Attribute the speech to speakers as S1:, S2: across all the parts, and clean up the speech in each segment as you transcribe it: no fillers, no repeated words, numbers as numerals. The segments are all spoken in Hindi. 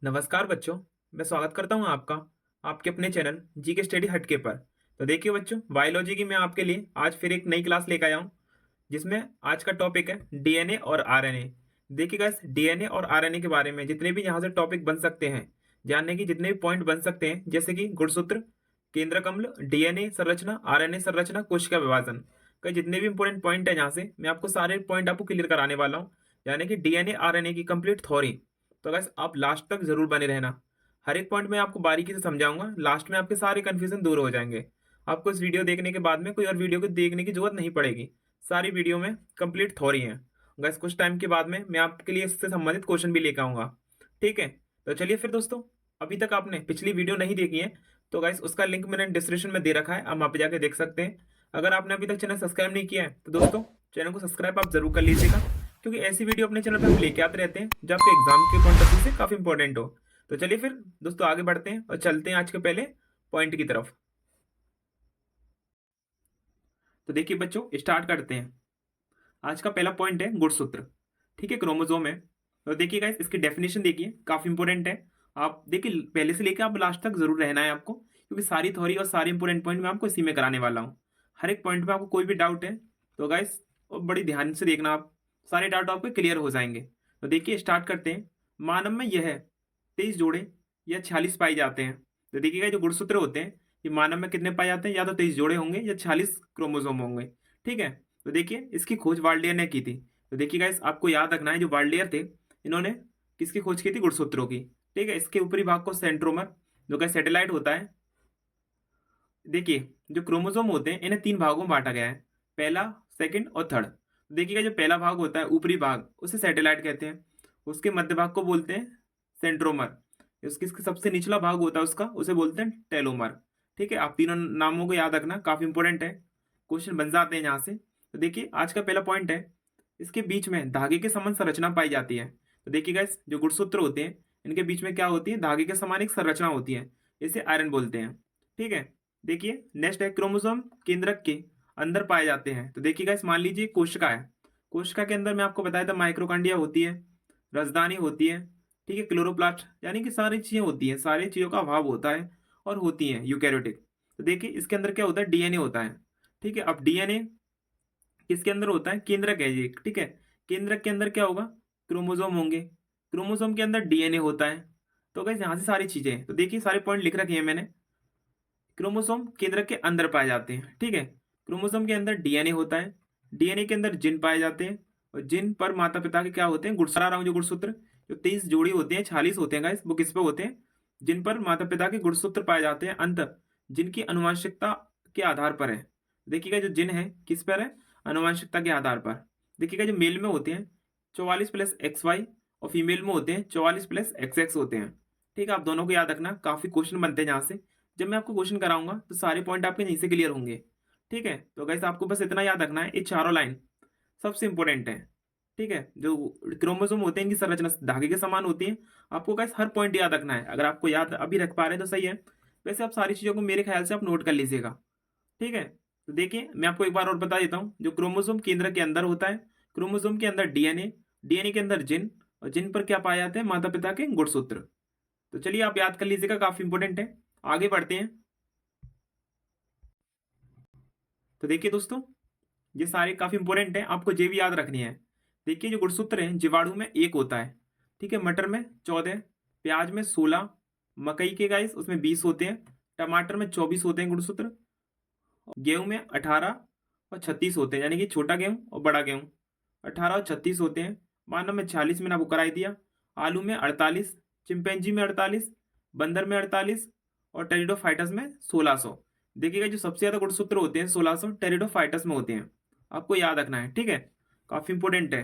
S1: नमस्कार बच्चों। मैं स्वागत करता हूं आपका आपके अपने चैनल जी के स्टडी हटके पर। तो देखिए बच्चों, बायोलॉजी की मैं आपके लिए आज फिर एक नई क्लास लेकर आया हूं, जिसमें आज का टॉपिक है डीएनए और आरएनए। देखिएगा, इस डीएनए और आरएनए के बारे में जितने भी यहाँ से टॉपिक बन सकते हैं, जानने की जितने भी पॉइंट बन सकते हैं, जैसे कि गुणसूत्र, केंद्रक अम्ल, डीएनए संरचना, आरएनए संरचना, कोशिका विभाजन का जितने भी इंपॉर्टेंट पॉइंट है, यहाँ से मैं आपको सारे पॉइंट आपको क्लियर कराने वाला हूँ, यानी कि डीएनए आरएनए की कंप्लीट थ्योरी। तो गाइस आप लास्ट तक जरूर बने रहना। हर एक पॉइंट मैं आपको बारीकी से समझाऊंगा, लास्ट में आपके सारे कंफ्यूजन दूर हो जाएंगे। आपको इस वीडियो देखने के बाद में कोई और वीडियो को देखने की जरूरत नहीं पड़ेगी। सारी वीडियो में कंप्लीट थ्योरी है। गाइस कुछ टाइम के बाद में मैं आपके लिए इससे संबंधित क्वेश्चन भी लेकर आऊंगा। ठीक है, तो चलिए फिर दोस्तों, अभी तक आपने पिछली वीडियो नहीं देखी है तो गाइस उसका लिंक मैंने डिस्क्रिप्शन में दे रखा है, आप वहाँ पे जाके देख सकते हैं। अगर आपने अभी तक चैनल सब्सक्राइब नहीं किया है तो दोस्तों चैनल को सब्सक्राइब आप जरूर कर लीजिएगा, क्योंकि ऐसी वीडियो अपने चैनल पर हम लेके आते रहते हैं जो आपके एग्जाम के पॉइंट ऑफ व्यू से काफी इंपॉर्टेंट हो। तो चलिए फिर दोस्तों आगे बढ़ते हैं और चलते हैं आज के पहले पॉइंट की तरफ। तो देखिए बच्चों, स्टार्ट करते हैं। आज का पहला पॉइंट है गुणसूत्र। ठीक है, क्रोमोसोम है। तो देखिए गाइस, इसकी डेफिनेशन देखिए, काफी इंपॉर्टेंट है। आप देखिए पहले से लेकर आप लास्ट तक जरूर रहना है आपको, क्योंकि सारी थ्योरी और सारे इंपॉर्टेंट पॉइंट मैं आपको इसी में कराने वाला हूँ। हर एक पॉइंट में आपको कोई भी डाउट है तो गाइस बड़ी ध्यान से देखना, आप सारे डाउट आपके क्लियर हो जाएंगे। तो देखिए स्टार्ट करते हैं। मानव में यह 23 जोड़े या 46 पाए जाते हैं। तो देखिएगा जो गुणसूत्र होते हैं, ये मानव में कितने पाए जाते हैं, या तो 23 जोड़े होंगे या 46 क्रोमोसोम होंगे। ठीक है, तो देखिए इसकी खोज वार्लियर ने की थी। तो देखिए गाइस आपको याद रखना है, जो वार्लियर थे इन्होंने किसकी खोज की थी, गुणसूत्रों की। ठीक है, इसके ऊपरी भाग को सेंट्रोमर जो कि सैटेलाइट होता है। देखिए जो क्रोमोसोम होते हैं इन्हें 3 भागों में बांटा गया है, पहला, सेकंड और थर्ड। देखिएगा जो पहला भाग होता है ऊपरी भाग, उसे सैटेलाइट कहते हैं। उसके मध्य भाग को बोलते हैं सेंट्रोमर। उसके इसके सबसे निचला भाग होता है उसका, उसे बोलते हैं टेलोमर। ठीक है, आप तीनों नामों को याद रखना, काफी इंपॉर्टेंट है, क्वेश्चन बन जाते हैं यहाँ से। तो देखिए आज का पहला पॉइंट है, इसके बीच में धागे के समान संरचना पाई जाती है। तो देखिए गाइस जो गुणसूत्र होते हैं इनके बीच में क्या होती है, धागे के समान एक संरचना होती है, इसे आयरन बोलते हैं। ठीक है, देखिए नेक्स्ट है क्रोमोसोम केंद्रक के अंदर पाए जाते हैं। तो देखिए गाइस मान लीजिए कोशिका है, कोशिका के अंदर मैं आपको बताया था माइक्रोकांडिया होती है, राजधानी होती है। ठीक है, क्लोरोप्लास्ट, यानी कि सारी चीजें होती हैं, सारी चीजों का अभाव होता है और होती हैं यूकैरियोटिक। तो देखिए इसके अंदर क्या होता है, डीएनए होता है। ठीक है, अब डीएनए किसके अंदर होता है, केंद्रक है ये। ठीक है, केंद्रक के अंदर क्या होगा, क्रोमोसोम होंगे, क्रोमोसोम के अंदर डीएनए होता है। तो गाइस यहाँ से सारी चीजें हैं। तो देखिए सारे पॉइंट लिख रखे हैं मैंने। क्रोमोसोम केंद्रक के अंदर पाए जाते हैं। ठीक है, क्रोमोसोम के अंदर डीएनए होता है, डीएनए के अंदर जिन पाए जाते हैं, और जिन पर माता पिता के क्या होते हैं, गुणसूत्र। रहा हूँ जो गुणसूत्र, जो 23 जोड़ी होते हैं, 46 होते हैं गाइस, वो किस पे होते हैं, जिन पर माता पिता के गुणसूत्र पाए जाते हैं, अंत जिनकी अनुवांशिकता के आधार पर है। देखिएगा जो जिन है किस पर है, अनुवांशिकता के आधार पर। देखिएगा जो मेल में होते हैं 44+XY, और फीमेल में होते हैं 44+XX होते हैं। ठीक है, आप दोनों को याद रखना, काफी क्वेश्चन बनते हैं यहाँ से। जब मैं आपको क्वेश्चन कराऊंगा तो सारे पॉइंट आपके यहीं से क्लियर होंगे। ठीक है, तो गाइस आपको बस इतना याद रखना है, ये चारों लाइन सबसे इंपॉर्टेंट है। ठीक है, जो क्रोमोसोम होते हैं इनकी संरचना धागे के समान होती है। आपको गाइस हर पॉइंट याद रखना है, अगर आपको याद अभी रख पा रहे हैं तो सही है, वैसे आप सारी चीजों को मेरे ख्याल से आप नोट कर लीजिएगा। ठीक है, तो देखिए मैं आपको एक बार और बता देता हूँ, जो क्रोमोसोम केंद्र के अंदर होता है, क्रोमोसोम के अंदर डीएनए, डीएनए के अंदर जिन, और जिन पर क्या पाए जाते हैं, माता पिता के गुणसूत्र। तो चलिए आप याद कर लीजिएगा, काफी इंपॉर्टेंट है। आगे बढ़ते हैं। तो देखिए दोस्तों, ये सारे काफी इंपॉर्टेंट है, आपको ये भी याद रखनी है। देखिए जो गुणसूत्र है, जीवाणु में 1 होता है। ठीक है, मटर में 14, प्याज में 16, मकई के गाइस उसमें 20 होते हैं, टमाटर में 24 होते हैं गुणसूत्र, गेहूं में 18 और 36 होते हैं, यानी कि छोटा गेहूं और बड़ा गेहूं 18 और 36 होते हैं। मानव में 40 मैंने आपको कराई दिया, आलू में 48, चिंपैंजी में 48, बंदर में 48, और टेरिडोफाइटस में 1600। देखिएगा जो सबसे ज्यादा गुणसूत्र होते हैं 1600 टेरिडोफाइटस में होते हैं, आपको याद रखना है। ठीक है, काफी इंपॉर्टेंट है।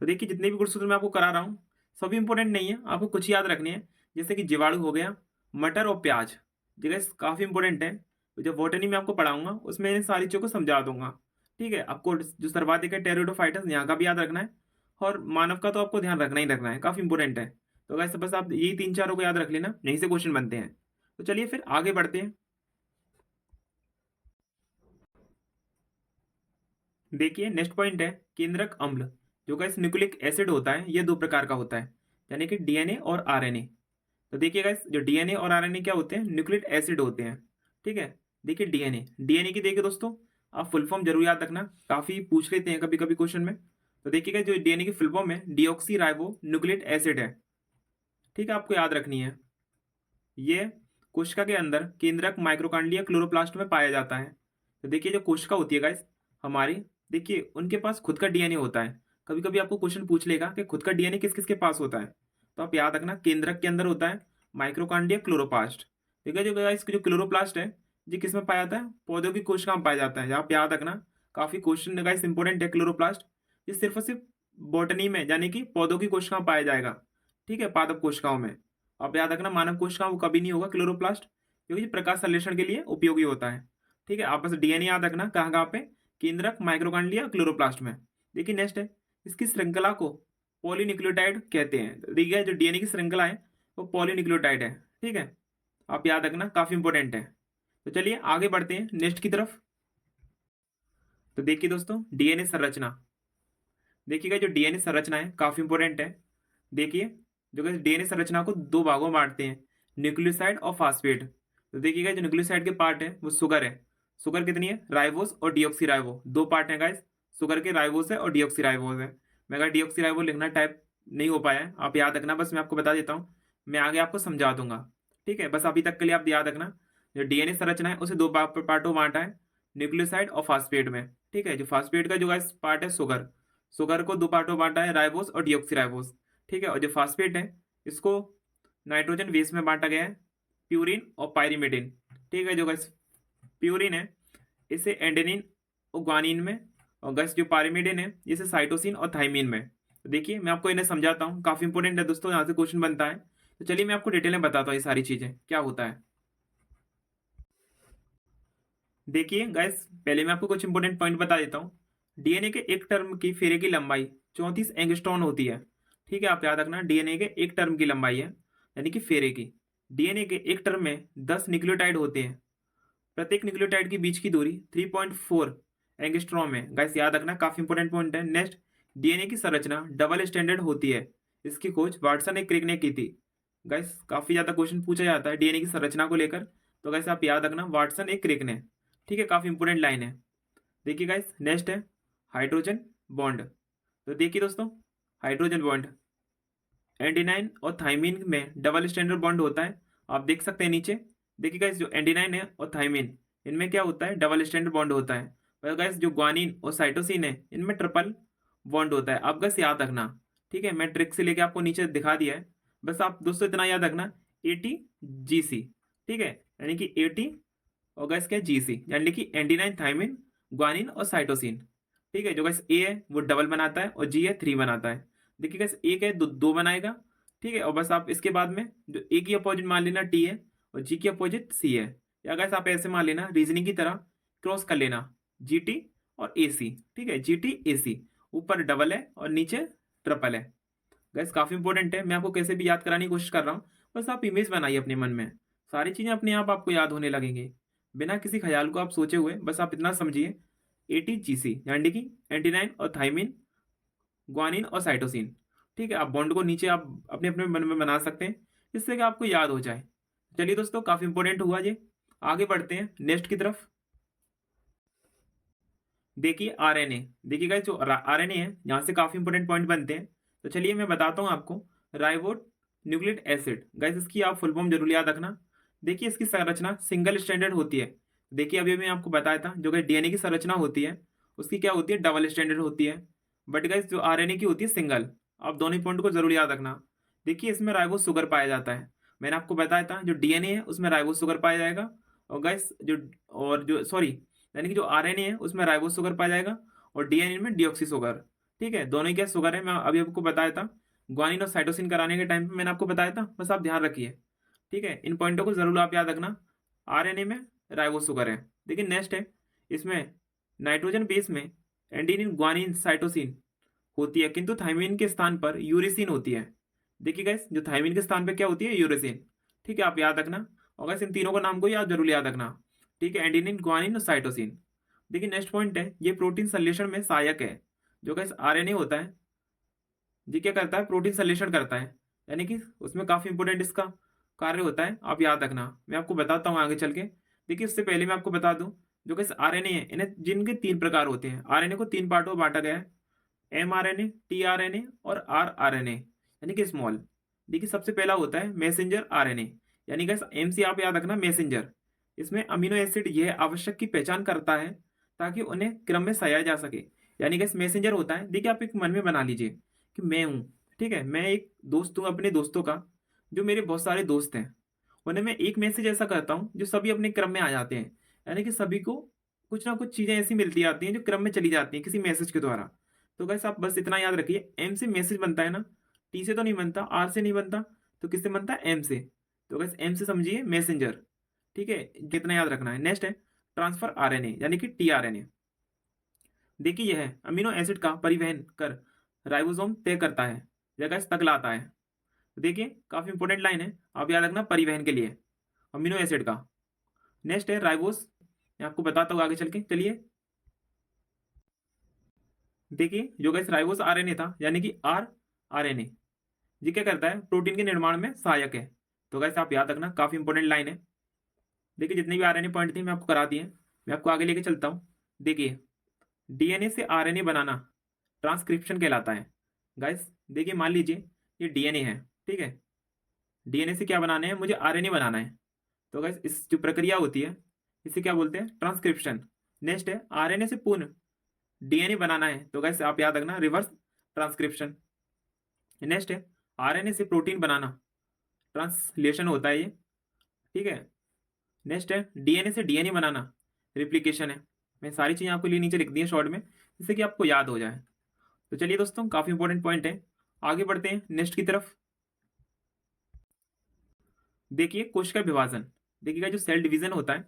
S1: तो देखिए जितने भी गुणसूत्र मैं आपको करा रहा हूँ सभी इंपॉर्टेंट नहीं है, आपको कुछ ही याद रखने हैं, जैसे कि जीवाणु हो गया, मटर और प्याज, जगह काफी इंपॉर्टेंट है। तो जब बॉटनी में आपको पढ़ाऊंगा उसमें इन सारी चीजों को समझा दूंगा। ठीक है, आपको जो सर्वाधिक है टेरिडोफाइटस, यहाँ का भी याद रखना है, और मानव का तो आपको ध्यान रखना ही रखना है, काफी इंपॉर्टेंट है। तो वैसे बस आप यही 3 4 को याद रख लेना, यहीं से क्वेश्चन बनते हैं। तो चलिए फिर आगे बढ़ते हैं। देखिए नेक्स्ट पॉइंट है केंद्रक अम्ल। जो गाइस न्यूक्लिक एसिड होता है, ये 2 प्रकार का होता है। यानी कि डीएनए और आरएनए। तो देखिए गाइस, जो डीएनए और आरएनए क्या होते हैं, न्यूक्लिक एसिड होते हैं। ठीक है, देखिए डीएनए डीएनए की देखिए दोस्तों, आप फुल फॉर्म जरूर याद रखना, काफी पूछ लेते हैं कभी कभी क्वेश्चन में। तो देखिएगा जो डीएनए की फुल फॉर्म है डीऑक्सी राइबो न्यूक्लिक एसिड है। ठीक है, आपको याद रखनी है। ये कोशिका के अंदर केंद्रक माइक्रोकांडिया क्लोरोप्लास्ट में पाया जाता है। तो देखिए जो कोशिका होती है गाइस हमारी, देखिए उनके पास खुद का डीएनए होता है। कभी कभी आपको क्वेश्चन पूछ लेगा कि खुद का डीएनए किस किस के पास होता है, तो आप याद रखना केंद्रक के अंदर होता है माइक्रोकांडिया क्लोरोप्लास्ट। ठीक है, जो गाइस जो क्लोरोप्लास्ट है ये किस में पाया जाता है, पौधों की कोशिका में पाया जाता है। आप याद रखना, काफी क्वेश्चन गाइस इंपॉर्टेंट है क्लोरोप्लास्ट। ये सिर्फ और सिर्फ बॉटनी में यानी कि पौधों की कोशिका में पाया जाएगा। ठीक है, पादप कोशिकाओं में। आप याद रखना मानव कोशिका वो कभी नहीं होगा क्लोरोप्लास्ट, क्योंकि प्रकाश संश्लेषण के लिए उपयोगी होता है। ठीक है, आप बस डीएनए याद रखना कहाँ कहाँ पे, केंद्रक माइक्रोकांडिया क्लोरोप्लास्ट में। देखिए नेक्स्ट है, इसकी श्रृंखला को पॉलीन्यूक्लियोटाइड कहते हैं। तो देखिए जो डीएनए की श्रृंखला है वो पॉलीन्यूक्लियोटाइड है। ठीक है, आप याद रखना, काफी इंपॉर्टेंट है। तो चलिए आगे बढ़ते हैं नेक्स्ट की तरफ। तो देखिए दोस्तों डीएनए संरचना, देखिएगा जो डीएनए संरचना है काफी इंपॉर्टेंट है। देखिए जो डीएनए संरचना को दो भागों में बांटते हैं, न्यूक्लियोसाइड और फास्फेट। तो देखिएगा जो न्यूक्लियोसाइड के पार्ट है वो शुगर है। शुगर कितनी है, राइबोस और डीऑक्सीराइबो, दो पार्ट है गाइस। शुगर के राइबोस है और डीऑक्सीराइबोस है। मैं अगर डीऑक्सीराइबो लिखना टाइप नहीं हो पाया है, आप याद रखना, बस मैं आपको बता देता हूँ, मैं आगे आपको समझा दूंगा। ठीक है, बस अभी तक के लिए आप याद रखना, जो डीएनए संरचना है उसे दो पार्टों में बांटा है, न्यूक्लियोसाइड और फास्फेट में। ठीक है, जो फास्फेट का जो गाइस पार्ट है शुगर, शुगर को दो पार्टों में बांटा है, राइबोस और डीऑक्सीराइबोस। ठीक है, और जो फास्फेट है इसको नाइट्रोजन बेस में बांटा गया है, प्यूरिन और पायरीमिडिन। ठीक है, जो गैस प्यूरिन है इसे एंडेनिन और ग्वानिन में, और गैस जो पायरीमिडिन है इसे साइटोसिन और थाइमिन में। तो देखिए मैं आपको इन्हें समझाता हूँ, काफी इंपॉर्टेंट है दोस्तों, यहाँ से क्वेश्चन बनता है। तो चलिए मैं आपको डिटेल में बताता हूँ ये सारी चीजें क्या होता है। देखिए गाइस, पहले मैं आपको कुछ इंपॉर्टेंट पॉइंट बता देता हूँ। डीएनए के एक टर्म की फेरे की लंबाई 34 एंगस्ट्रॉन होती है। ठीक है, आप याद रखना डीएनए के एक टर्म की लंबाई है, यानी कि फेरे की। डीएनए के एक टर्म में 10 न्यूक्लियोटाइड होते हैं। प्रत्येक न्यूक्लियोटाइड के बीच की दूरी 3.4 एंगस्ट्रॉम है। गाइस याद रखना, काफी इंपॉर्टेंट पॉइंट है। नेक्स्ट, डीएनए की संरचना डबल स्टैंडर्ड होती है। इसकी खोज वाटसन ने क्रिक ने की थी। गाइस काफी ज्यादा क्वेश्चन पूछा जाता है डीएनए की संरचना को लेकर, तो गाइस आप याद रखना वाटसन एक क्रिक ने। ठीक है, काफी इंपॉर्टेंट लाइन है। देखिए गाइस नेक्स्ट है हाइड्रोजन बॉन्ड। तो देखिए दोस्तों, हाइड्रोजन बॉन्ड एंडीनाइन और थाइमिन में डबल स्टैंडर्ड बॉन्ड होता है। आप देख सकते हैं नीचे। देखिए गाइस जो एंडीनाइन है और थाइमिन, इनमें क्या होता है, डबल स्टैंडर्ड बॉन्ड होता है। और गाइस जो ग्वानिन और साइटोसिन है इनमें ट्रिपल बॉन्ड होता है। आप बस याद रखना। ठीक है, मैं ट्रिक से लेके आपको नीचे दिखा दिया है, बस आप दोस्तों इतना याद रखना, ATGC। ठीक है, यानी कि AT और गैस क्या है GC, यानी कि एंडीनाइन थाइमिन ग्वानिन और साइटोसिन। ठीक है, जो गैस ए है वो डबल बनाता है और जी है 3 बनाता है। देखिए गैस ए है दो बनाएगा। ठीक है, और बस आप इसके बाद में जो ए की अपोजिट मान लेना T है और जी की अपोजिट C है। या गैस आप ऐसे मान लेना रीजनिंग की तरह, क्रॉस कर लेना GT और AC। ठीक है, GT AC, ऊपर डबल है और नीचे ट्रिपल है। गैस काफी इंपॉर्टेंट है, मैं आपको कैसे भी याद कराने की कोशिश कर रहा हूँ, बस आप इमेज बनाइए अपने मन में, सारी चीजें अपने आप आपको याद होने लगेंगी बिना किसी ख्याल को आप सोचे हुए। बस आप इतना समझिए, ATGC यानी कि एंटीनाइन और थाइमिन ग्वानिन और साइटोसिन। ठीक है, आप बॉन्ड को नीचे आप अपने अपने मन में बना सकते हैं, जिससे कि आपको याद हो जाए। चलिए दोस्तों, काफी इंपॉर्टेंट हुआ ये। आगे बढ़ते हैं नेक्स्ट की तरफ। देखिए RNA, देखिए गाइस जो RNA है यहाँ से काफी इंपॉर्टेंट पॉइंट बनते हैं। तो चलिए मैं बताता हूँ आपको, राइबो न्यूक्लिक एसिड। गाइस इसकी आप फुल फॉर्म जरूर याद रखना। देखिए इसकी संरचना सिंगल स्टैंडर्ड होती है। देखिए अभी अभी मैं आपको बताया था, जो कि डीएनए की संरचना होती है उसकी क्या होती है, डबल स्टैंडर्ड होती है। बट गाइस जो आरएनए की होती है सिंगल। आप दोनों पॉइंट को जरूर याद रखना। देखिए इसमें राइबोस शुगर पाया जाता है। मैंने आपको बताया था जो डीएनए है उसमें राइबोस शुगर पाया जाएगा, और गाइस जो और जो सॉरी यानी कि जो आरएनए है उसमें राइबोस शुगर पाया जाएगा, और डीएनए में डीऑक्सी शुगर। ठीक है, दोनों ही क्या शुगर है, मैं अभी आपको बताया था ग्वानिन और साइटोसिन कराने के टाइम पे मैंने आपको बताया था, बस आप ध्यान रखिए। ठीक है, इन पॉइंटों को जरूर आप याद रखना। आरएनए में राइबोस शुगर है। देखिए नेक्स्ट है, इसमें नाइट्रोजन बेस में एंडीनिन ग्वानिन साइटोसिन होती है, किंतु थाइमिन के स्थान पर यूरेसिन होती है। देखिए गाइस जो थाइमिन के स्थान पर क्या होती है, यूरेसिन। ठीक है, आप याद रखना, और गाइस इन तीनों का नाम को याद जरूर याद रखना। ठीक है, एंडीनिन ग्वानिन और साइटोसिन। देखिए नेक्स्ट पॉइंट है, ये प्रोटीन संश्लेषण में सहायक है। जो गाइस आरएनए होता है ये क्या करता है, प्रोटीन संश्लेषण करता है। यानी कि उसमें काफ़ी इंपॉर्टेंट इसका कार्य होता है, आप याद रखना। मैं आपको बताता हूँ आगे चल के। देखिए उससे पहले मैं आपको बता दूँ, जो कि आरएनए है, इन्हें जिनके 3 प्रकार होते हैं। आरएनए को 3 पार्टों में बाँटा गया है, एमआरएनए, टीआरएनए और आरआरएनए, यानी कि स्मॉल। देखिए सबसे पहला होता है मैसेंजर आरएनए, यानी गाइस एम से आप याद रखना मैसेंजर। इसमें अमीनो एसिड यह आवश्यक की पहचान करता है ताकि उन्हें क्रम में सजाया जा सके। यानी गाइस मैसेंजर होता है, देखिए आप एक मन में बना लीजिए कि मैं हूँ, ठीक है, मैं एक दोस्त हूँ अपने दोस्तों का, जो मेरे बहुत सारे दोस्त हैं। उन्हें मैं एक मैसेज ऐसा करता हूँ जो सभी अपने क्रम में आ जाते हैं, यानी कि सभी को कुछ ना कुछ चीज़ें ऐसी मिलती आती हैं जो क्रम में चली जाती हैं किसी मैसेज के द्वारा। तो गाइस आप बस इतना याद रखिए, एम से मैसेज बनता है ना, टी से तो नहीं बनता, आर से नहीं बनता, तो किससे बनता है, एम से। तो गाइस एम से समझिए मैसेंजर, ठीक है, कितना याद रखना है। नेक्स्ट है ट्रांसफर आरएनए, यानी कि टीआरएनए। देखिए यह अमीनो एसिड का परिवहन कर राइबोसोम तय करता है, जगह तक लाता है। तो देखिए काफी इंपॉर्टेंट लाइन है, आप याद रखना परिवहन के लिए अमीनो एसिड का। नेक्स्ट है राइबोस, मैं आपको बताता हूँ आगे चल के, चलिए। देखिए जो गाइस राइबोस आरएनए था, यानी कि आर आरएनए, ये क्या करता है, प्रोटीन के निर्माण में सहायक है। तो गाइस आप याद रखना, काफी इंपॉर्टेंट लाइन है। देखिए जितने भी आरएनए पॉइंट थे मैं आपको करा दिए, मैं आपको आगे लेके चलता हूँ। देखिए डीएनए से आरएनए बनाना ट्रांसक्रिप्शन कहलाता है। गाइस देखिए मान लीजिए ये डीएनए है, ठीक है, डीएनए से क्या बनाना है, मुझे आरएनए बनाना है। तो गाइस इस जो प्रक्रिया होती है इसे क्या बोलते हैं, ट्रांसक्रिप्शन। नेक्स्ट है आरएनए से पुनः डीएनए बनाना है, तो गाइस आप याद रखना रिवर्स ट्रांसक्रिप्शन। नेक्स्ट है आरएनए से प्रोटीन बनाना, ट्रांसलेशन होता है ये, ठीक है। नेक्स्ट है डीएनए से डीएनए बनाना, रिप्लिकेशन है। मैं सारी चीज़ें आपको लिए नीचे लिख दी हैं शॉर्ट में, जिससे कि आपको याद हो जाए। तो चलिए दोस्तों काफ़ी इंपॉर्टेंट पॉइंट है, आगे बढ़ते हैं नेक्स्ट की तरफ। देखिए कोशिका विभाजन, देखिएगा जो सेल डिवीजन होता है,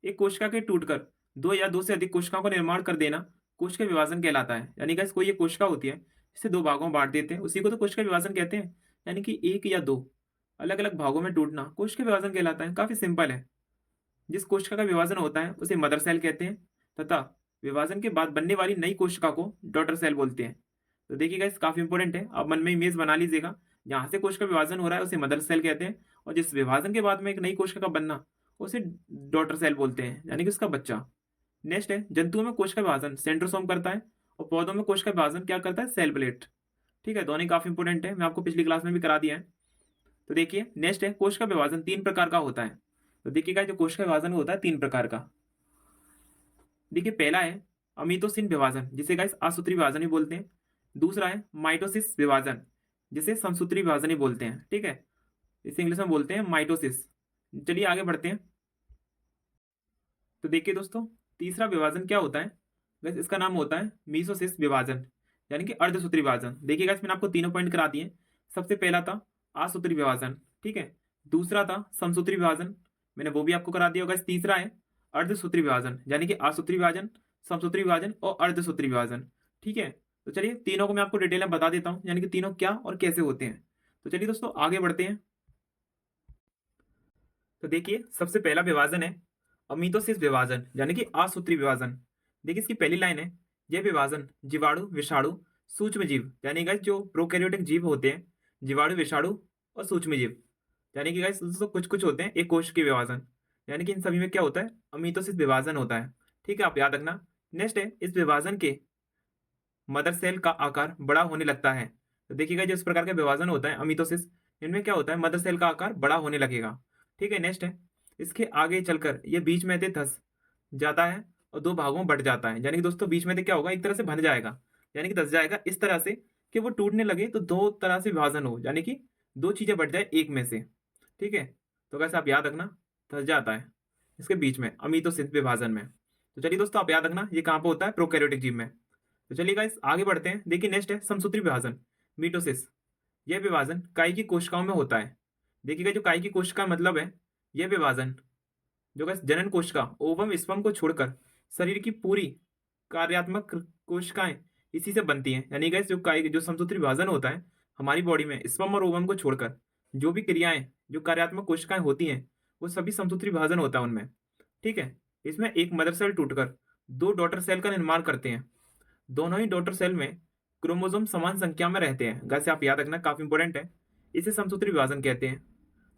S1: एक कोशिका के टूटकर दो या दो से अधिक कोशिकाओं का निर्माण कर देना कोशिका विभाजन कहलाता है। यानी कि कोई एक कोशिका होती है, इसे दो भागों में बांट देते हैं, उसी को तो कोशिका विभाजन कहते हैं। यानी कि एक या दो अलग अलग भागों में टूटना कोशिका विभाजन कहलाता है। काफी सिंपल है। जिस कोशिका का विभाजन होता है उसे मदर सेल कहते हैं, तथा विभाजन के बाद बनने वाली नई कोशिका को डॉटर सेल बोलते हैं। तो देखिएगा इस काफी इंपॉर्टेंट है, आप मन में इमेज बना लीजिएगा। जहाँ से कोशिका विभाजन हो रहा है उसे मदर सेल कहते हैं, और जिस विभाजन के बाद में एक नई कोशिका का बनना उसे डॉटर सेल बोलते हैं, यानी कि उसका बच्चा। नेक्स्ट है जंतुओं में कोशिका विभाजन सेंट्रोसोम करता है, और पौधों में कोशिका विभाजन क्या करता है, सेल प्लेट। ठीक है, दोनों काफी इंपॉर्टेंट है, मैं आपको पिछली क्लास में भी करा दिया है। तो देखिए नेक्स्ट है कोशिका विभाजन 3 प्रकार का होता है। तो देखिएगा जो कोशिका विभाजन होता है 3 प्रकार का। देखिए पहला है अमीतोसिन विभाजन, जिसे गाइस असूत्री विभाजन ही बोलते हैं। दूसरा है माइटोसिस विभाजन, जिसे समसूत्री विभाजन ही बोलते हैं, ठीक है, इसे इंग्लिश में बोलते हैं माइटोसिस। चलिए आगे बढ़ते हैं। तो देखिए दोस्तों तीसरा विभाजन क्या होता है, बस इसका नाम होता है मीसोसिस विभाजन, यानी कि अर्धसूत्री विभाजन। देखिए गाइस मैंने आपको तीनों पॉइंट करा दिए। सबसे पहला था असूत्री विभाजन, ठीक है, दूसरा था समसूत्री विभाजन, मैंने वो भी आपको करा दिया होगा। तीसरा है अर्धसूत्री विभाजन, यानी कि असूत्री विभाजन, समसूत्री विभाजन और अर्धसूत्री विभाजन, ठीक है। तो चलिए तीनों को मैं आपको डिटेल में बता देता हूँ, यानी कि तीनों क्या और कैसे होते हैं। तो चलिए दोस्तों आगे बढ़ते हैं। तो देखिए सबसे पहला विभाजन है अमीतोसिस विभाजन, यानी कि असूत्री विभाजन। देखिए इसकी पहली लाइन है, यह विभाजन जीवाणु, विषाणु, सूक्ष्म जीव, यानी गाइस जो प्रोकैरियोटिक जीव होते हैं, जीवाणु, विषाणु और सूक्ष्म जीव, यानी कि गाइस दोस्तों कुछ कुछ होते हैं एक कोश के विभाजन, यानी कि इन सभी में क्या होता है, अमीतोसिस विभाजन होता है, ठीक है, आप याद रखना। नेक्स्ट है इस विभाजन के मदर सेल का आकार बड़ा होने लगता है। तो देखिएगा जो इस प्रकार का विभाजन होता है अमीतोसिस, इनमें क्या होता है, मदर सेल का आकार बड़ा होने लगेगा, ठीक है। नेक्स्ट है इसके आगे चलकर ये बीच में से धस जाता है और दो भागों में बट जाता है, यानी कि दोस्तों बीच में से क्या होगा, एक तरह से बन जाएगा, यानी कि धस जाएगा इस तरह से कि वो टूटने लगे, तो दो तरह से विभाजन हो, यानी कि दो चीजें बट जाए एक में से, ठीक है। तो कैसे आप याद रखना, धस जाता है इसके बीच में अमीतोसिस विभाजन में। तो चलिए दोस्तों आप याद रखना ये कहाँ पे होता है, प्रोकैरियोटिक जीव में। तो चलिए गाइस आगे बढ़ते हैं। देखिए नेक्स्ट है समसूत्री विभाजन, मीटोसिस। यह विभाजन काई की कोशिकाओं में होता है। देखिएगा जो काई की कोशिका मतलब है, यह विभाजन जो गाइस जनन कोशिका ओवम स्पर्म को छोड़कर शरीर की पूरी कार्यात्मक कोशिकाएं इसी से बनती हैं। यानी गाइस जो काई जो समसूत्री विभाजन होता है हमारी बॉडी में स्पर्म और ओवम को छोड़कर जो भी क्रियाएं जो कार्यात्मक कोशिकाएं होती हैं वो सभी समसूत्री विभाजन होता है उनमें, ठीक है। इसमें एक मदर सेल टूटकर दो डॉटर सेल का निर्माण करते हैं। दोनों ही डॉटर सेल में क्रोमोसोम समान संख्या में रहते हैं। वैसे आप याद रखना, काफी इंपॉर्टेंट है। इसे समसूत्री विभाजन कहते हैं।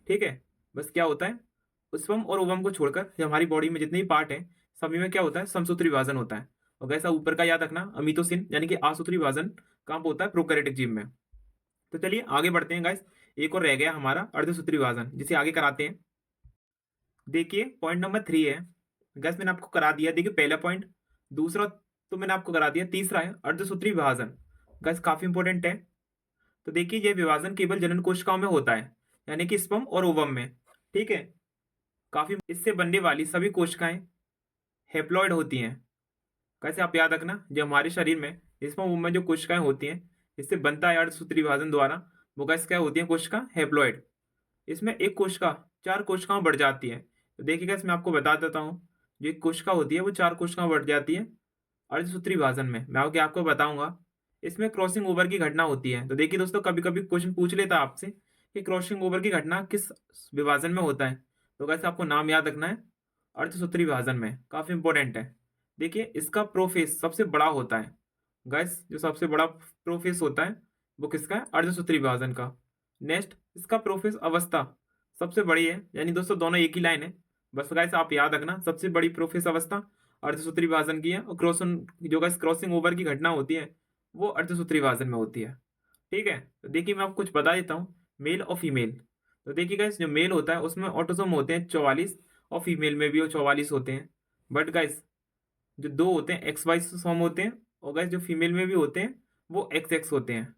S1: ठीक है। बस क्या होता है, स्पर्म और ओवम को छोड़कर जो हमारी बॉडी में जितने भी पार्ट हैं, सभी में क्या होता है, समसूत्री विभाजन होता है। और वैसा ऊपर का याद रखना, अमीतोसिन यानी कि आसूत्री विभाजन कहाँ पे होता है, प्रोकैरियोटिक जीव में। तो चलिए आगे बढ़ते हैं गाइस। एक और रह गया हमारा अर्धसूत्री विभाजन, जिसे आगे कराते हैं। देखिए पॉइंट नंबर 3 है। गैस मैंने आपको करा दिया। देखिए पहला पॉइंट, दूसरा तो मैंने आपको करा दिया, तीसरा है अर्धसूत्री विभाजन। गैस काफी इंपॉर्टेंट है। तो देखिए यह विभाजन केवल जनन कोशिकाओं में होता है, यानी कि स्पर्म और ओवम में। ठीक है। काफी इससे बनने वाली सभी कोशिकाएं हेप्लॉइड होती हैं। कैसे आप याद रखना, जो हमारे शरीर में स्पर्म ओवम में जो कोशिकाएं होती हैं, इससे बनता है अर्धसूत्री विभाजन द्वारा, वो गैस क्या होती है, कोशिका हेप्लॉइड। इसमें एक कोशिका 4 कोशिकाओं बढ़ जाती है। तो देखिएगा इसमें आपको बता देता हूँ, जो एक कोशिका होती है वो 4 कोशिकाओं बढ़ जाती है अर्धसूत्री विभाजन में। मैं आगे आपको बताऊंगा। इसमें क्रॉसिंग ओवर की घटना होती है। तो देखिए दोस्तों, कभी कभी क्वेश्चन पूछ लेता है आपसे कि क्रॉसिंग ओवर की घटना किस विभाजन में होता है। तो कैसे आपको नाम याद रखना है, अर्धसूत्री विभाजन में। काफी इंपॉर्टेंट है। देखिए इसका प्रोफेस सबसे बड़ा होता है। गैस जो सबसे बड़ा प्रोफेस होता है वो किसका है, अर्धसूत्री विभाजन का। नेक्स्ट, इसका प्रोफेस अवस्था सबसे बड़ी है, यानी दोस्तों दोनों एक ही लाइन है। बस गैस आप याद रखना, सबसे बड़ी प्रोफेस अवस्था अर्धसूत्री विभाजन की है, और जो गैस क्रॉसिंग ओवर की घटना होती है वो अर्धसूत्री विभाजन में होती है। ठीक है। तो देखिए मैं आपको कुछ बता देता हूँ, मेल और फीमेल। तो देखिए गाइस, जो मेल होता है उसमें ऑटोसोम होते हैं 44, और फीमेल में भी वो 44 होते हैं। बट गाइस जो दो होते हैं एक्स वाई सोम होते हैं, और गाइस जो फीमेल में भी होते हैं वो एक्स एक्स होते हैं।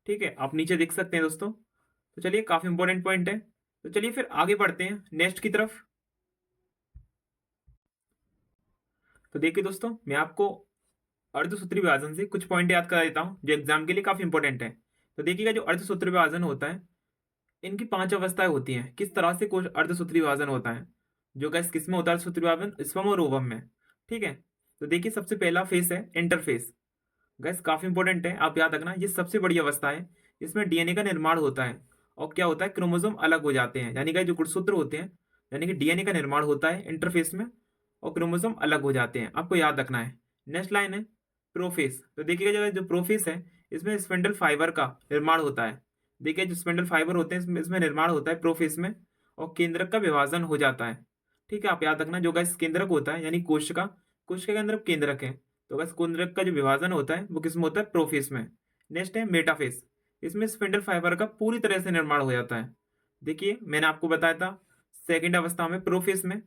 S1: ठीक है, आप नीचे देख सकते हैं दोस्तों। तो चलिए काफी इंपॉर्टेंट पॉइंट है। तो चलिए फिर आगे बढ़ते हैं नेक्स्ट की तरफ। तो देखिए दोस्तों, मैं आपको अर्धसूत्री विभाजन से कुछ पॉइंट याद करा देता हूँ जो एग्जाम के लिए काफी इंपॉर्टेंट है। तो देखिएगा जो अर्धसूत्री विभाजन होता है, इनकी 5 अवस्थाएं होती हैं। किस तरह से कोश अर्धसूत्री विभाजन होता है, जो गैस किस में होता है अर्धसूत्री विभाजन, स्पर्म और ओवम में। ठीक है। तो देखिए सबसे पहला फेस है इंटरफेस। गैस काफी इंपॉर्टेंट है, आप याद रखना, ये सबसे बड़ी अवस्था है। इसमें डीएनए का निर्माण होता है, और क्या होता है, क्रोमोसोम अलग हो जाते हैं, यानी कि जो गुणसूत्र होते हैं, यानी कि डीएनए का निर्माण होता है इंटरफेस में, और क्रोमोसोम अलग हो जाते हैं, आपको याद रखना है। नेक्स्ट लाइन है प्रोफेस। तो देखिएगा जो प्रोफेस है, इसमें स्पिंडल फाइबर का निर्माण होता है। देखिए जो स्पिंडल फाइबर होते हैं इसमें निर्माण होता है प्रोफेस में, और केंद्रक का विभाजन हो जाता है। ठीक है, आप याद रखना, जो गैस केंद्रक होता है यानी कोशिका, कोशिका के अंदर केंद्रक है। तो बस कुंद्रक का जो विभाजन होता है वो किसमें होता है, प्रोफेस में। नेक्स्ट है मेटाफेस। इसमें स्पिंडल फाइबर का पूरी तरह से निर्माण हो जाता है। देखिए मैंने आपको बताया था, सेकंड अवस्था में प्रोफेस में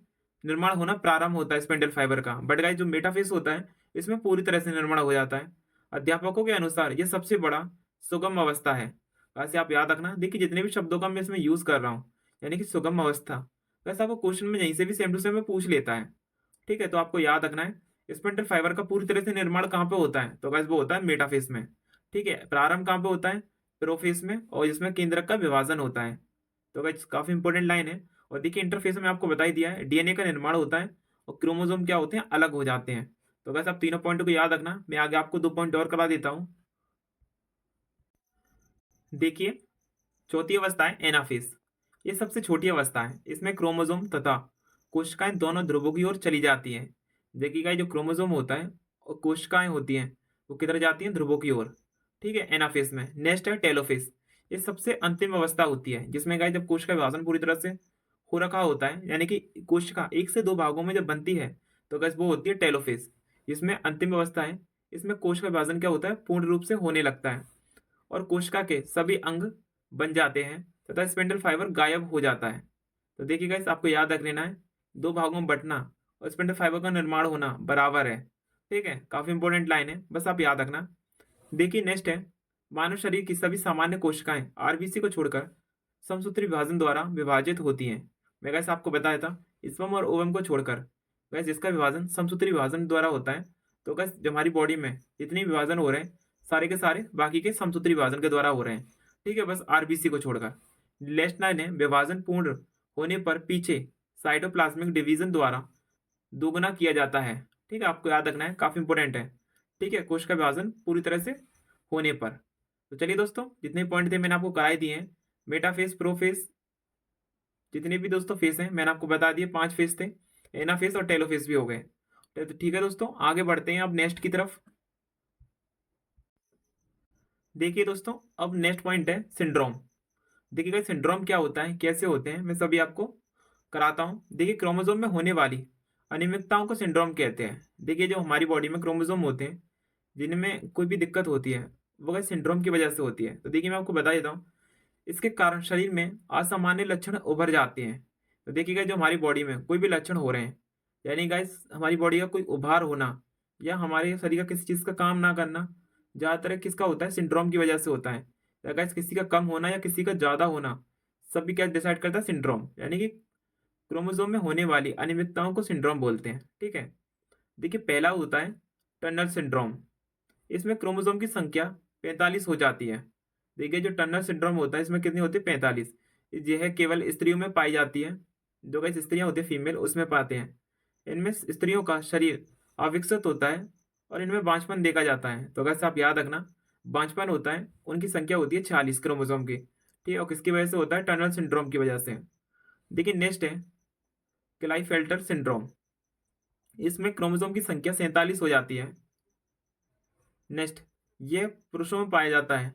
S1: निर्माण होना प्रारंभ होता है स्पिंडल फाइबर का, बट गाइस जो मेटाफेस होता है इसमें पूरी तरह से निर्माण हो जाता है। अध्यापकों के अनुसार यह सबसे बड़ा सुगम अवस्था है। वैसे आप याद रखना, देखिए जितने भी शब्दों का मैं इसमें यूज कर रहा हूँ, यानी कि सुगम अवस्था, वैसे आपको क्वेश्चन में यहीं से भी सेम टू सेम में पूछ लेता है। ठीक है, तो आपको याद रखना है स्पिंडल फाइबर का पूरी तरह से निर्माण कहाँ पे होता है, तो गाइस वो होता है मेटाफेस में। ठीक है, प्रारंभ कहाँ पे होता है, प्रोफेस में, और इसमें केंद्रक का विभाजन होता है। तो गाइस काफी इंपॉर्टेंट लाइन है। और देखिए इंटरफेस में आपको बता ही दिया है, डीएनए का निर्माण होता है, और क्रोमोसोम क्या होते हैं, अलग हो जाते हैं। तो गाइस आप तीनों पॉइंट को याद रखना। मैं आगे आपको 2 पॉइंट और करा देता हूँ। देखिए चौथी अवस्था है एनाफेज। ये सबसे छोटी अवस्था है। इसमें क्रोमोसोम तथा कोशिकाएं दोनों ध्रुवों की ओर चली जाती हैं। देखिएगा जो क्रोमोसोम होता है और कोशिकाएं होती हैं वो किधर जाती हैं, ध्रुवों की ओर। ठीक है, एनाफेज में। नेक्स्ट है टेलोफेज। ये सबसे अंतिम अवस्था होती है, जिसमें गाय जब कोशिका विभाजन पूरी तरह से हो रखा होता है, यानी कि कोशिका 1 से 2 भागों में जब बनती है, तो गैस वो होती है टेलोफेज। इसमें अंतिम अवस्था है। इसमें कोशिका विभाजन क्या होता है, पूर्ण रूप से होने लगता है, और कोशिका के सभी अंग बन जाते हैं, तथा स्पिंडल फाइबर गायब हो जाता है। तो देखिए गाइस, आपको याद रख लेना है, 2 भागों में बंटना और स्पिंडल फाइबर का निर्माण होना बराबर है। ठीक है, काफी इंपॉर्टेंट लाइन है, बस आप याद रखना। देखिए नेक्स्ट है, मानव शरीर की सभी सामान्य कोशिकाएं आरबीसी को छोड़कर समसूत्री विभाजन द्वारा विभाजित होती हैं। मैं गैस आपको बताया था, स्पर्म और ओवम को छोड़कर गैस जिसका विभाजन समसूत्री विभाजन द्वारा होता है। तो गैस जो हमारी बॉडी में जितने विभाजन हो रहे हैं, सारे के सारे बाकी के समसूत्री विभाजन के द्वारा हो रहे हैं। ठीक है, बस आरबीसी को छोड़कर। लेफ्ट लाइन है, विभाजन पूर्ण होने पर पीछे साइटोप्लाज्मिक डिवीजन द्वारा दोगुना किया जाता है। ठीक है, आपको याद रखना है, काफी इंपॉर्टेंट है। ठीक है, कोश का विभाजन पूरी तरह से होने पर। तो चलिए दोस्तों, जितने पॉइंट थे मैंने आपको कराए दिए हैं। मेटाफेस, प्रोफेस, जितने भी दोस्तों फेस हैं मैंने आपको बता दिए, 5 फेस थे। एनाफेस और टेलोफेस भी हो गए। तो ठीक है दोस्तों, आगे बढ़ते हैं अब नेक्स्ट की तरफ। देखिए दोस्तों, अब नेक्स्ट पॉइंट है सिंड्रोम। देखिए गाइस, सिंड्रोम क्या होता है, कैसे होते हैं, मैं सभी आपको कराता हूँ। देखिए, क्रोमोसोम में होने वाली अनियमितताओं को सिंड्रोम कहते हैं। देखिए, जो हमारी बॉडी में क्रोमोसोम होते हैं जिनमें कोई भी दिक्कत होती है, वो गाइस सिंड्रोम की वजह से होती है। तो देखिए, मैं आपको बता देता हूँ, इसके कारण शरीर में असामान्य लक्षण उभर जाते हैं। तो देखिए गाइस, जो हमारी बॉडी में कोई भी लक्षण हो रहे हैं, यानी गाइस हमारी बॉडी का कोई उभार होना या हमारे शरीर का किसी चीज़ का काम ना करना, ज़्यादातर किसका होता है, सिंड्रोम की वजह से होता है। या गाइस किसी का कम होना या किसी का ज़्यादा होना, सभी क्या डिसाइड करता है, सिंड्रोम। यानी कि क्रोमोसोम में होने वाली अनियमितताओं को सिंड्रोम बोलते हैं। ठीक है। देखिए, पहला होता है टनल सिंड्रोम। इसमें क्रोमोसोम की संख्या 45 हो जाती है। देखिए, जो टनल सिंड्रोम होता है इसमें कितनी होती है, 45। यह केवल स्त्रियों में पाई जाती है। जो गाइस स्त्रियां होती है फीमेल, उसमें पाते हैं। इनमें स्त्रियों का शरीर अविकसित होता है और इनमें बांझपन देखा जाता है। तो अगर आप याद रखना, बांझपन होता है, उनकी संख्या होती है 46 क्रोमोसोम की। ठीक है। और किसकी वजह से होता है, टनल सिंड्रोम की वजह से। देखिए, नेक्स्ट है क्लाइफेल्टर सिंड्रोम। इसमें क्रोमोसोम की संख्या 47 हो जाती है। नेक्स्ट, ये पुरुषों में पाया जाता है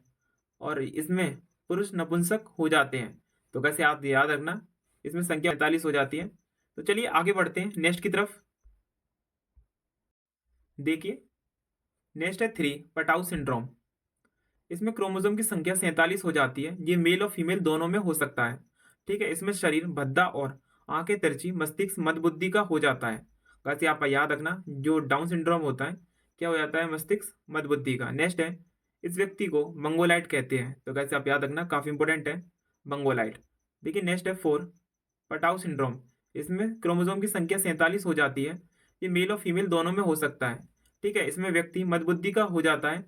S1: और इसमें पुरुष नपुंसक हो जाते हैं। तो कैसे आप याद रखना, इसमें संख्या 45 हो जाती है। तो चलिए आगे बढ़ते हैं नेक्स्ट की तरफ। देखिए, नेक्स्ट है 3 पटाउ सिंड्रोम। इसमें क्रोमोसोम की संख्या 47 हो जाती है। ये मेल और फीमेल दोनों में हो सकता है। ठीक है। इसमें शरीर भद्दा और आंखें तिरछी, मस्तिष्क मंदबुद्धि का हो जाता है। वैसे आप याद रखना, जो डाउन सिंड्रोम होता है क्या हो जाता है, मस्तिष्क मंदबुद्धि का। नेक्स्ट है, इस व्यक्ति को मंगोलाइट कहते हैं। तो कैसे आप याद रखना, काफी इंपॉर्टेंट है मंगोलाइट। देखिए, नेक्स्ट है 4 पटाउ सिंड्रोम। इसमें क्रोमोसोम की संख्या 47 हो जाती है। ये मेल और फीमेल दोनों में हो सकता है। ठीक है। इसमें व्यक्ति मंदबुद्धि का हो जाता है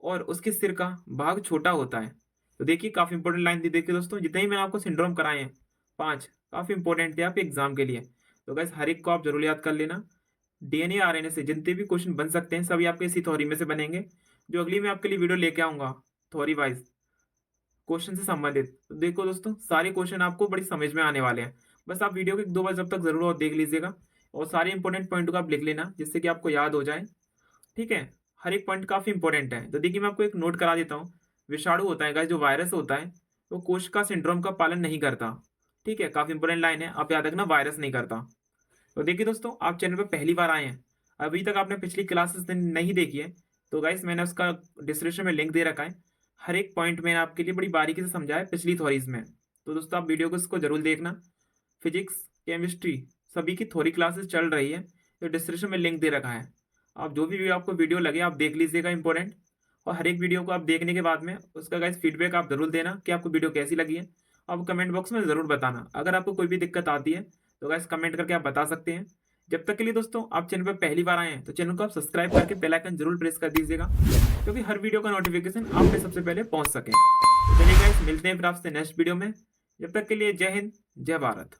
S1: और उसके सिर का भाग छोटा होता है। तो देखिए, काफी इंपॉर्टेंट लाइन दी। देखिए दोस्तों, जितने ही मैंने आपको सिंड्रोम कराए हैं 5, काफी इंपॉर्टेंट थे आपके एग्जाम के लिए। तो गैस हर एक को आप जरूर याद कर लेना। डीएनए आरएनए से जितने भी क्वेश्चन बन सकते हैं सभी आपके इसी थ्योरी में से बनेंगे। जो अगली मैं आपके लिए वीडियो लेके आऊंगा थ्योरी वाइज क्वेश्चन से संबंधित, तो देखो दोस्तों, सारे क्वेश्चन आपको बड़ी समझ में आने वाले हैं। बस आप वीडियो को 1-2 बार जब तक जरूर और देख लीजिएगा और सारे इंपॉर्टेंट पॉइंट को आप लिख लेना जिससे कि आपको याद हो जाए। ठीक है। हर एक पॉइंट काफी इंपॉर्टेंट है। तो देखिए, मैं आपको एक नोट करा देता हूँ। विषाणु होता है गाइस, जो वायरस होता है, वो कोशिका सिंड्रोम का पालन नहीं करता। ठीक है। काफी इंपॉर्टेंट लाइन है, आप याद रखना, वायरस नहीं करता। तो देखिए दोस्तों, आप चैनल पर पहली बार आए हैं, अभी तक आपने पिछली क्लासेस नहीं देखी है, तो गाइस मैंने उसका डिस्क्रिप्शन में लिंक दे रखा है। हर एक पॉइंट मैंने आपके लिए बड़ी बारीकी से समझाया है पिछली थ्योरीज में। तो दोस्तों, आप वीडियो को इसको जरूर देखना। फिजिक्स, केमिस्ट्री सभी की थ्योरी क्लासेस चल रही है, तो डिस्क्रिप्शन में लिंक दे रखा है। आप जो भी आपको वीडियो लगे आप देख लीजिएगा इंपॉर्टेंट। और हर एक वीडियो को आप देखने के बाद में उसका गाइस फीडबैक आप जरूर देना कि आपको वीडियो कैसी लगी है। आप कमेंट बॉक्स में ज़रूर बताना। अगर आपको कोई भी दिक्कत आती है तो गाइस कमेंट करके आप बता सकते हैं। जब तक के लिए दोस्तों, आप चैनल पर पहली बार आए हैं तो चैनल को आप सब्सक्राइब करके बेल आइकन जरूर प्रेस कर दीजिएगा, क्योंकि हर वीडियो का नोटिफिकेशन आप पे सबसे पहले पहुंच सके। तो चलिए गाइस, मिलते हैं फिर आपसे नेक्स्ट वीडियो में। जब तक के लिए जय हिंद, जय भारत।